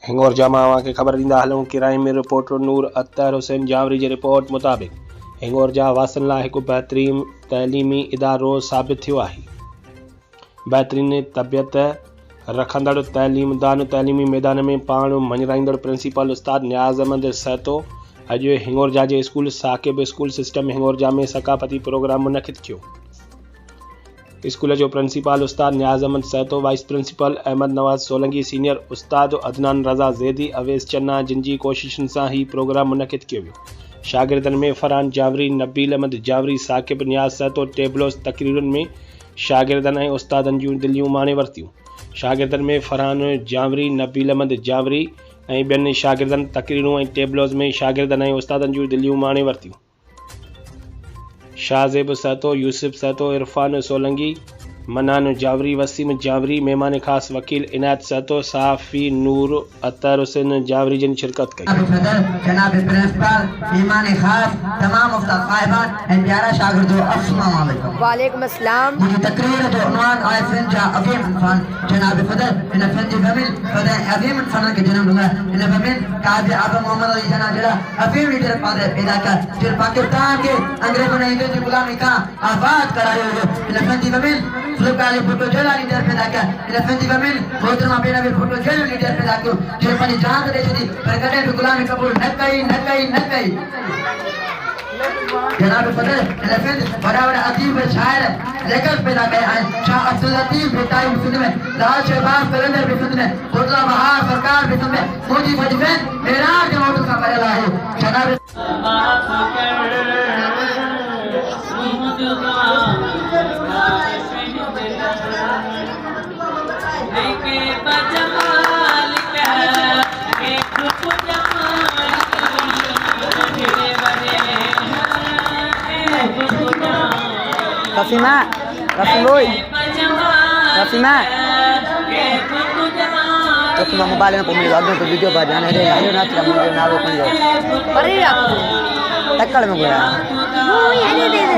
हिंगोर जामा के खबर ॾींदा हलूं। क्राइम में रिपोर्टर नूर अत्तर हुसैन जावरी जी रिपोर्ट मुताबिक़ हिंगोर जा वासन लाइ हिकु बहितरीन तइलीमी इदारो साबित थियो आहे। बहितरीन तबियत रखंदड़ तइलीमदान तइलीमी मैदान में पाण मञराईंदड़ प्रिंसिपल उस्ताद नियाज़ अहमद सहतो अॼु हिंगोर जा जे स्कूल साकिब स्कूल सिस्टम हिंगोर जा में सकाफ़ती प्रोग्राम मुनक़िद कयो। स्कूल जो प्रिंसिपल उस्ताद नियाज़ अहमद सहतो, वाइस प्रिंसिपल अहमद नवाज़ सोलंकी, सीनियर उस्ताद अदनान रज़ा ज़ैदी, अवेस चन्ना जिन जी कोशिशुनि सां ही प्रोग्राम मुनक़िद कयो वियो। शागिर्दनि में फरहान जावरी, नबील अहमद जावरी, साकिब नियाज़ सहतो टेबलोस तक़रीरुनि में शागिर्दनि ऐं उस्तादनि जूं दिलियूं माणे वरितियूं। शागिर्दनि में फरहान जावरी, नबील अहमद जावरी ऐं ॿियनि शागिर्दनि तक़रीरूं ऐं टेबलोस में शागिर्दनि ऐं उस्तादनि जूं दिलियूं माणे वरितियूं। शाहज़ेब सहतो, यूसुफ सहतो, इरफान सोलंकी, मनान जावरी, वसीम जावरी, मेहमान ख़ास वकील इनायत सहतो, सहाफ़ी नूर अत्तर हुसैन जावरी जिन शिरकत कई। जनाब प्रिंसिपल, मेहमान ख़ास, तमाम उस्ताद साहिबान ऐं प्यारा शागिर्दो, अस्सलाम वालेकुम। वालेकुम अस्सलाम। मुझे तकरीर जो उन्वान आहे फ़िल्म जा अज़ीम इंसान जनाब फदल इन फ़िल्म जी फ़मिल फदल अज़ीम इंसान के जन्म हुआ। इन फ़मिल काज़ी आज़म मोहम्मद अली जना जड़ा अफ़ीम लीडर पादे पैदा कर जो पाकिस्तान के अंग्रेज़ों ने हिंदू गुलामी का आज़ाद करायो। इन फ़िल्म जी फ़मिल सुल्तानी फोटो जेला लीडर पैदा कर। इन फ़िल्म जी फ़मिल मोहतरमा बेनवी फोटो जेल लीडर पैदा कयो जो पानी जान दे छदी पर कदे भी गुलामी कबूल न कई। जनाब फदल इन फ़िल्म बड़ा अदीब शायर लेखक पैदा कया आहिनि। शाह अब्दुल लतीफ़ बेताई फिल्म में, लाल शहबाज कलंदर भी फिल्म में, कोटला बहार सरकार भी फिल्म में, मोदी फजफैन मेराज के मौजूद का भरियल आहे। जनाब Rafima, Rafimoi, Rafima. तो तुम मोबाइल में पढ़ने लगे तो वीडियो पर जाने दे आयो ना तुम मुझे ना रोकन दो अरे यार टक्कर में गया वो ये दे दे